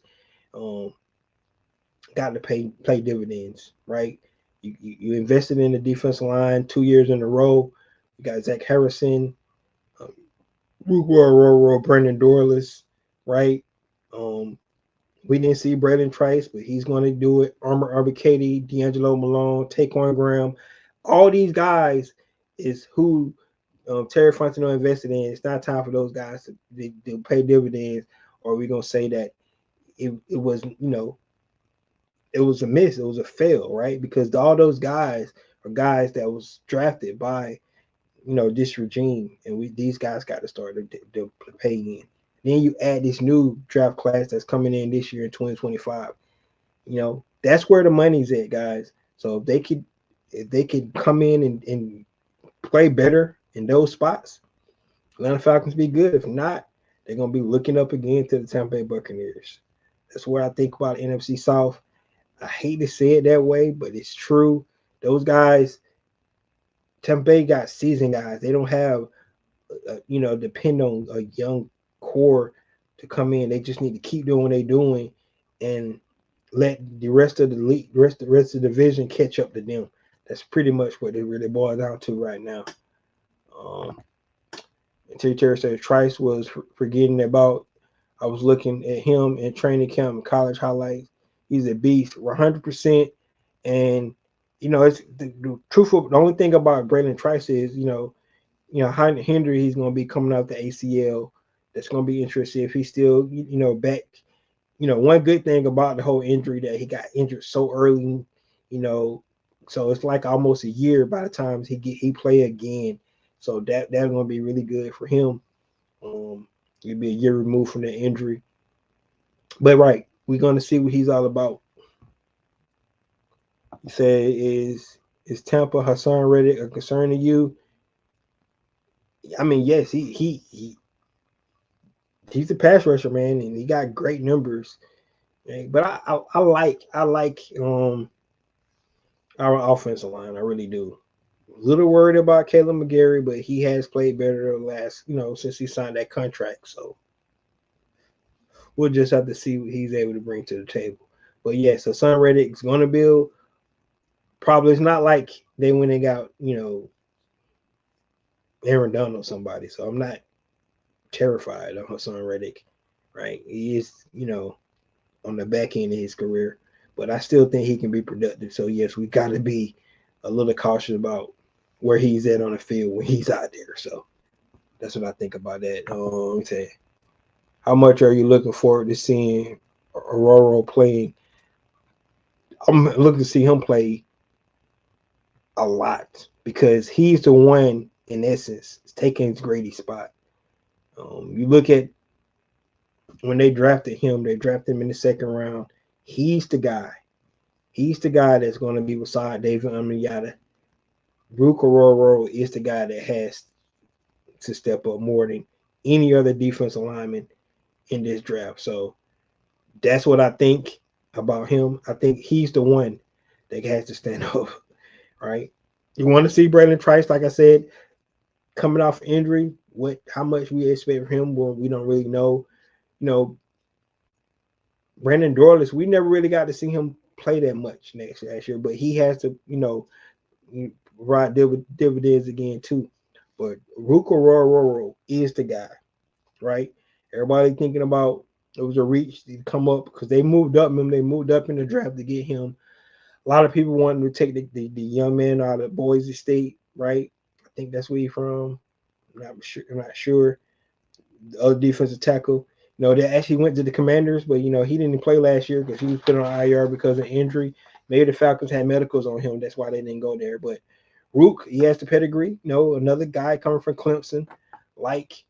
got to play dividends, right? You invested in the defensive line 2 years in a row. You got Zach Harrison, Brandon Dorless, right? We didn't see Braden Trice, but he's going to do it. Armor Arbicati, D'Angelo Malone, Taquan Graham, all these guys is who Terry Fontenot invested in. It's not time for those guys to pay dividends, or we're gonna say that it was it was a miss, it was a fail, right? Because all those guys are guys that was drafted by this regime, and these guys got to start to pay in. Then you add this new draft class that's coming in this year in 2025. That's where the money's at, guys. So if they could come in and play better in those spots, Atlanta Falcons be good. If not, they're gonna be looking up again to the Tampa Bay Buccaneers. That's what I think about NFC South. I hate to say it that way, but it's true. Those guys, Tampa Bay got seasoned guys. They don't have, depend on a young core to come in. They just need to keep doing what they're doing and let the rest of the league, rest of the division catch up to them. That's pretty much what it really boils down to right now. Terry said Trice was forgetting about. I was looking at him in training camp and college highlights. He's a beast, 100%. And it's the truthful. The only thing about Brandon Trice is, Henry, he's going to be coming out the ACL. That's going to be interesting if he's still, back. One good thing about the whole injury that he got injured so early, so it's like almost a year by the time he play again. So that's going to be really good for him. He'll be a year removed from the injury. But right, we're going to see what he's all about. He said, is Tampa Hassan Reddick a concern to you? I mean, yes, he's a pass rusher, man, and he got great numbers. But I like our offensive line. I really do. A little worried about Caleb McGarry, but he has played better the last, since he signed that contract. So we'll just have to see what he's able to bring to the table. But yes, so Son Reddick's going to build. Probably it's not like they went and got, Aaron Donald or somebody. So I'm not terrified of Hassan Reddick, right? He is, on the back end of his career, but I still think he can be productive. So yes, we got to be a little cautious about where he's at on the field when he's out there. So that's what I think about that. Let me say, how much are you looking forward to seeing Aurora playing? I'm looking to see him play a lot because he's the one, in essence, taking Grady's spot. You look at when they drafted him in the second round. He's the guy. He's the guy that's going to be beside David Onyemata. Brook Aurora is the guy that has to step up more than any other defensive lineman in this draft. So that's what I think about him. I think he's the one that has to stand up, right? You want to see Brandon Trice, like I said, coming off injury. How much we expect from him? Well, we don't really know. Brandon Dorless, we never really got to see him play that much last year, but he has to, provide dividends again too. But Ruka Rororo is the guy, right? Everybody thinking about it was a reach to come up because they moved up him. They moved up in the draft to get him. A lot of people wanted to take the young man out of Boise State, right? I think that's where he's from. I'm not sure. The other defensive tackle. They actually went to the Commanders, but he didn't play last year because he was put on IR because of injury. Maybe the Falcons had medicals on him. That's why they didn't go there. But Rook, he has the pedigree. Another guy coming from Clemson, like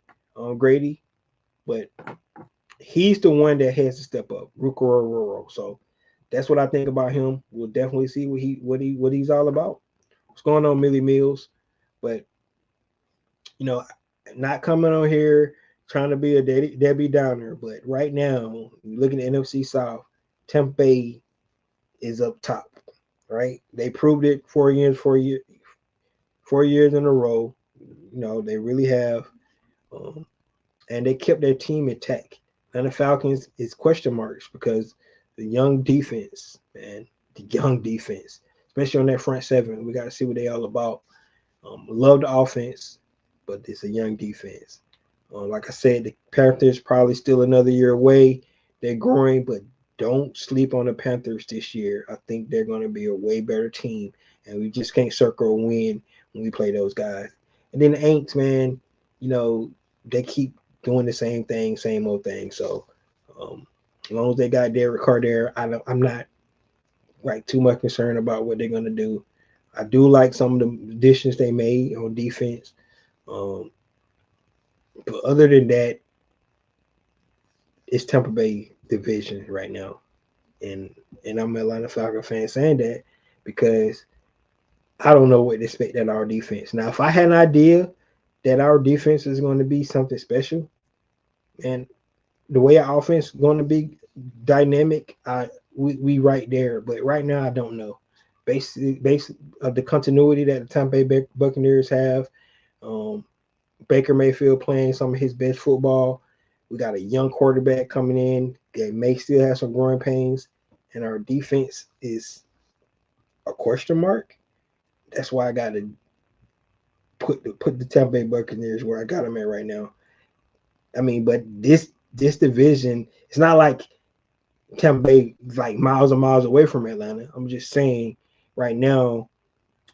Grady, but he's the one that has to step up. Rook Rororo. So that's what I think about him. We'll definitely see what he's all about. What's going on, Millie Mills? But not coming on here trying to be a Debbie Downer, but right now, looking at NFC South, Tampa Bay is up top, right? They proved it 4 years in a row. They really have, and they kept their team intact. Now the Falcons is question marks because the young defense, man, especially on that front seven, we got to see what they all about. Love the offense, but it's a young defense. Like I said, the Panthers probably still another year away. They're growing, but don't sleep on the Panthers this year. I think they're going to be a way better team, and we just can't circle a win when we play those guys. And then the Aints, man, they keep doing the same thing, same old thing. So as long as they got Derek Carr there, I'm not like too much concerned about what they're going to do. I do like some of the additions they made on defense. But other than that, it's Tampa Bay division right now. And I'm an Atlanta Falcons fan saying that because I don't know what to expect out of our defense. Now, if I had an idea that our defense is going to be something special, and the way our offense is going to be dynamic, we right there. But right now, I don't know. Based of the continuity that the Tampa Bay Buccaneers have, Baker Mayfield playing some of his best football. We got a young quarterback coming in that may still have some growing pains, and our defense is a question mark. That's why I got to put the Tampa Bay Buccaneers where I got them at right now. I mean, but this division, it's not like Tampa Bay like miles and miles away from Atlanta. I'm just saying right now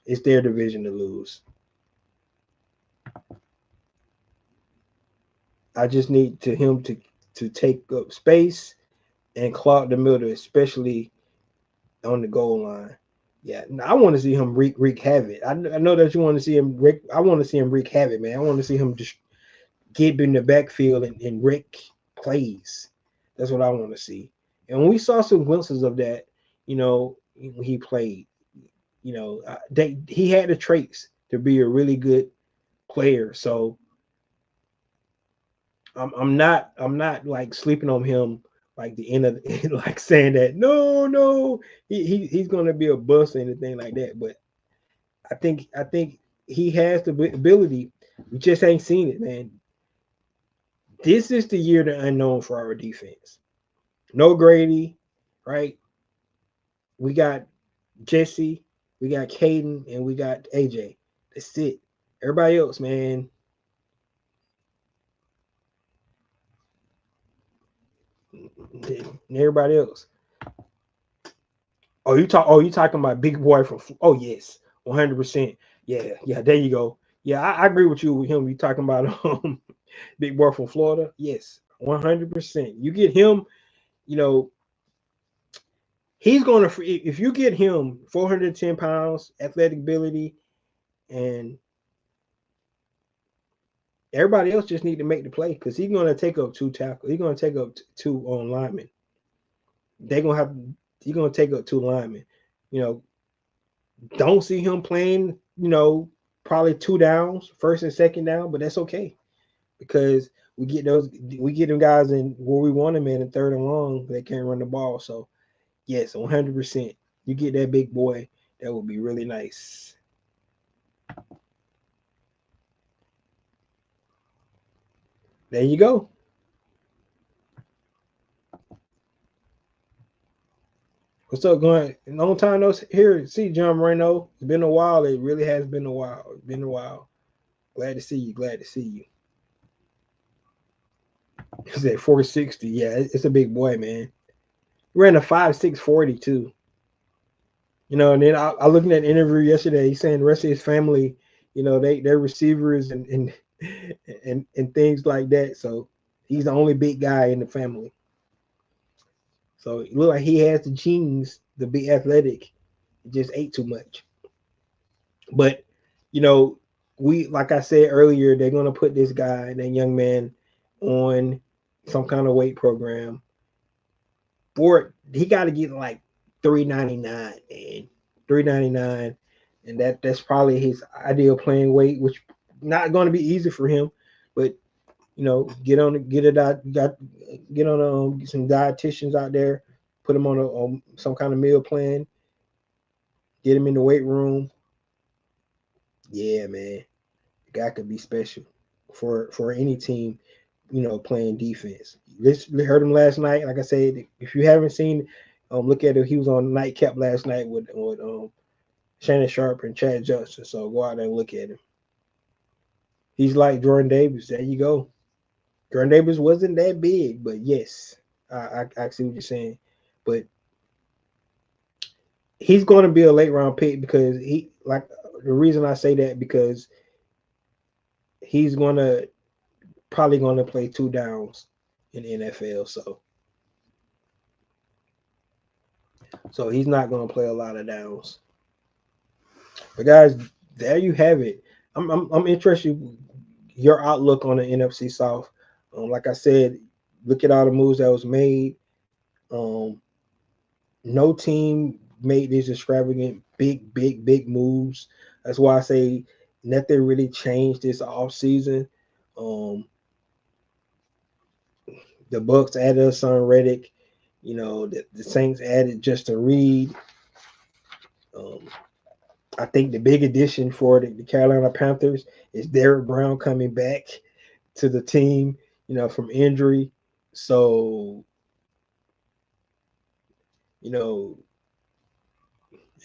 it's their division to lose. I just need him to take up space and clog the middle, especially on the goal line. Yeah, I want to see him wreak havoc. I know that you want to see him wreak. I want to see him wreak havoc, man. I want to see him just get in the backfield and wreck plays. That's what I want to see. And we saw some glimpses of that, when he played. He had the traits to be a really good player. So I'm not like sleeping on him like the end of like saying that no he's gonna be a bust or anything like that. But I think he has the ability. We just ain't seen it, man. This is the year the unknown for our defense. No Grady, right? We got Jesse, we got Caden, and we got AJ. That's it. Everybody else, man. Everybody else. You talking about big boy from? Oh yes, 100%. Yeah. There you go. Yeah, I agree with you with him. You talking about big boy from Florida? Yes, 100%. You get him, he's gonna. If you get him 410 pounds, athletic ability, and everybody else just need to make the play because he's gonna take up two tackles. He's gonna take up two on linemen. They're gonna have. He's gonna take up two linemen. Don't see him playing, probably two downs, first and second down, but that's okay because we get them guys in where we want them in third and long. They can't run the ball. So yes, 100%. You get that big boy, that would be really nice. There you go. What's up, going? Long time no here. See John Moreno. It's been a while. It really has been a while. It's been a while. Glad to see you. Glad to see you. He's at 460. Yeah, it's a big boy, man. He ran a 5.640 too. And then I looking at an interview yesterday. He's saying the rest of his family, they're receivers and things like that. So he's the only big guy in the family. So it look like he has the genes to be athletic. He just ate too much. But we like I said earlier, they're gonna put this guy, that young man, on some kind of weight program. For he got to get like 399, man, 399, and that's probably his ideal playing weight, which not going to be easy for him. But get on some dietitians out there, put him on some kind of meal plan, get him in the weight room. Yeah, man, the guy could be special for any team, playing defense. We heard him last night. Like I said, if you haven't seen, look at it. He was on Nightcap last night with Shannon Sharp and Chad Johnson. So go out there and look at him. He's like Jordan Davis. There you go. Jordan Davis wasn't that big, but yes, I see what you're saying. but he's going to be a late round pick because the reason I say that because he's probably going to play 2 downs in the NFL. So he's not going to play a lot of downs. But guys, there you have it. I'm interested your outlook on the NFC South. Like I said, look at all the moves that was made. No team made these extravagant, big moves. That's why I say nothing really changed this offseason. The Bucks added Son Reddick. The Saints added Justin Reed. I think the big addition for the Carolina Panthers is Derrick Brown coming back to the team, from injury. So,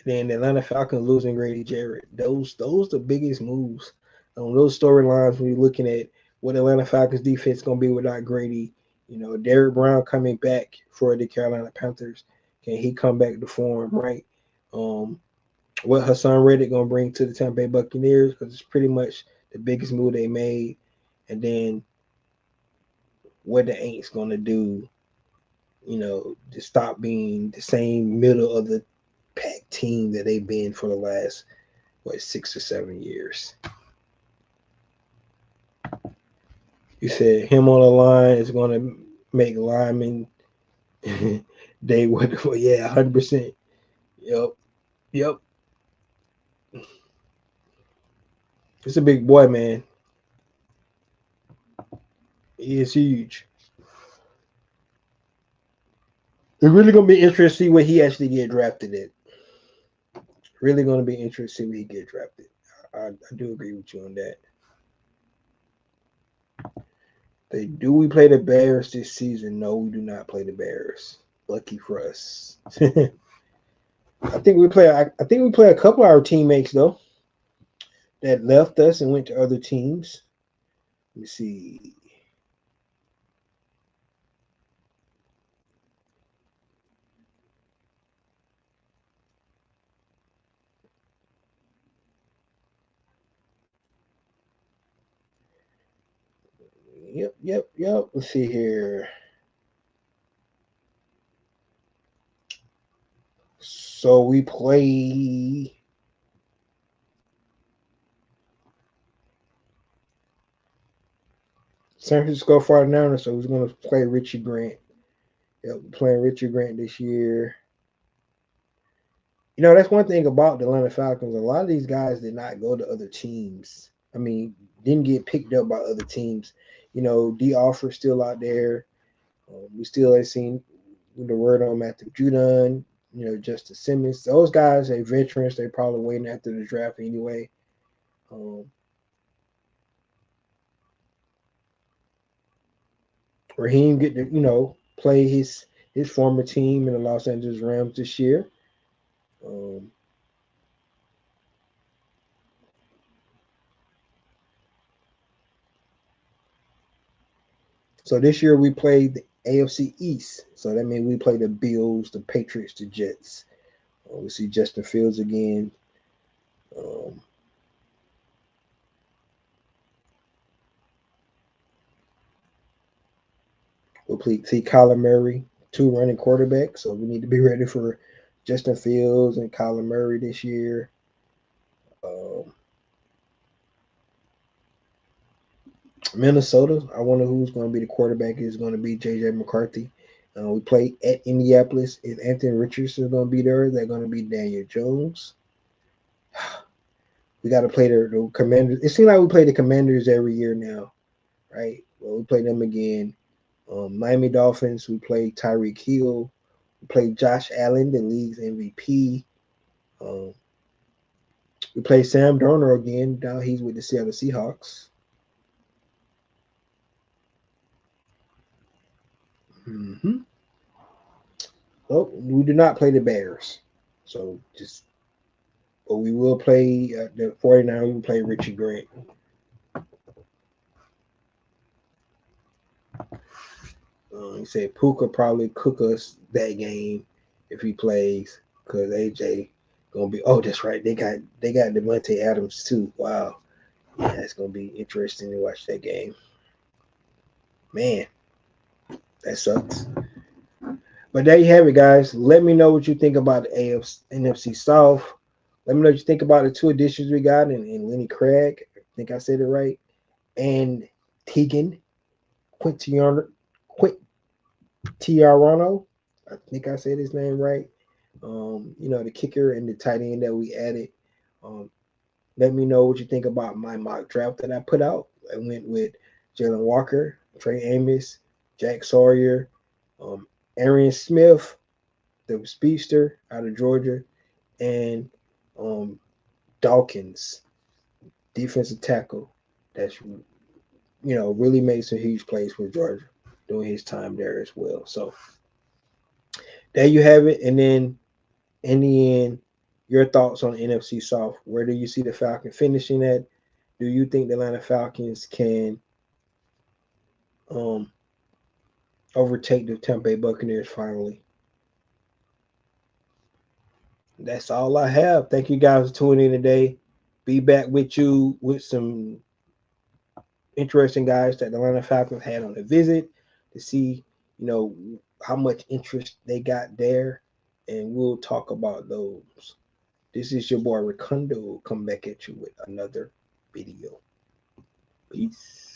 then the Atlanta Falcons losing Grady Jarrett. Those the biggest moves. Those storylines when you're looking at what Atlanta Falcons defense is going to be without Grady. Derrick Brown coming back for the Carolina Panthers. Can he come back to form, right? What Hassan Reddick going to bring to the Tampa Bay Buccaneers, because it's pretty much the biggest move they made. And then what the Aints going to do, to stop being the same middle of the pack team that they've been for the last 6 or 7 years. You said him on the line is going to make linemen they would. Yeah, 100%. Yep. It's a big boy, man. He is huge. It's really going to be interesting to see where he actually get drafted at. Really going to be interesting to see where he get drafted. I do agree with you on that. Do we play the Bears this season? No, we do not play the Bears. Lucky for us. I think we play a couple of our teammates though that left us and went to other teams. Let me see. Yep. Let's see here. So we play San Francisco 49ers, so we're going to play Richie Grant. Yep, playing Richie Grant this year. That's one thing about the Atlanta Falcons. A lot of these guys did not go to other teams. I mean, didn't get picked up by other teams. D Offer's still out there. We still ain't seen the word on Matthew Judon, Justice Simmons. Those guys are veterans. They're probably waiting after the draft anyway. Raheem get to, play his former team in the Los Angeles Rams this year. So this year we played the AFC East. So that means we play the Bills, the Patriots, the Jets. We see Justin Fields again. We'll see Kyler Murray, 2 running quarterbacks. So we need to be ready for Justin Fields and Kyler Murray this year. Minnesota, I wonder who's going to be the quarterback. Is going to be J.J. McCarthy. We play at Indianapolis. Is Anthony Richardson going to be there? They're going to be Daniel Jones. We got to play the Commanders. It seems like we play the Commanders every year now, right? Well, we play them again. Miami Dolphins, we play Tyreek Hill. We play Josh Allen, the league's MVP. We play Sam Darnold again. Now he's with the Seattle Seahawks. Oh, we do not play the Bears. So but we will play the 49ers. We will play Richie Grant. He said Puka probably cook us that game. if he plays, because AJ gonna be. Oh, that's right. They got Devontae Adams too. Wow, yeah, it's gonna be interesting to watch that game. Man, that sucks. But there you have it, guys. Let me know what you think about the NFC South. Let me know what you think about the two additions we got in Lenny Craig. I think I said it right. And Tegan Quintiano. Quintiano. I think I said his name right. The kicker and the tight end that we added. Um, Let me know what you think about my mock draft that I put out. I went with Jalen Walker, Trey Amos, Jack Sawyer, um, Arian Smith, the speedster out of Georgia, and um, Dawkins, defensive tackle. That's really made some huge plays for Georgia during his time there as well. So there you have it. And then in the end, your thoughts on the NFC South. Where do you see the Falcons finishing at? Do you think the Atlanta Falcons can um, overtake the Tampa Bay Buccaneers finally? That's all I have. Thank you guys for tuning in today. Be back with you with some interesting guys that the Atlanta Falcons had on a visit to see, how much interest they got there, and we'll talk about those. This is your boy Ricondo. Come back at you with another video. Peace.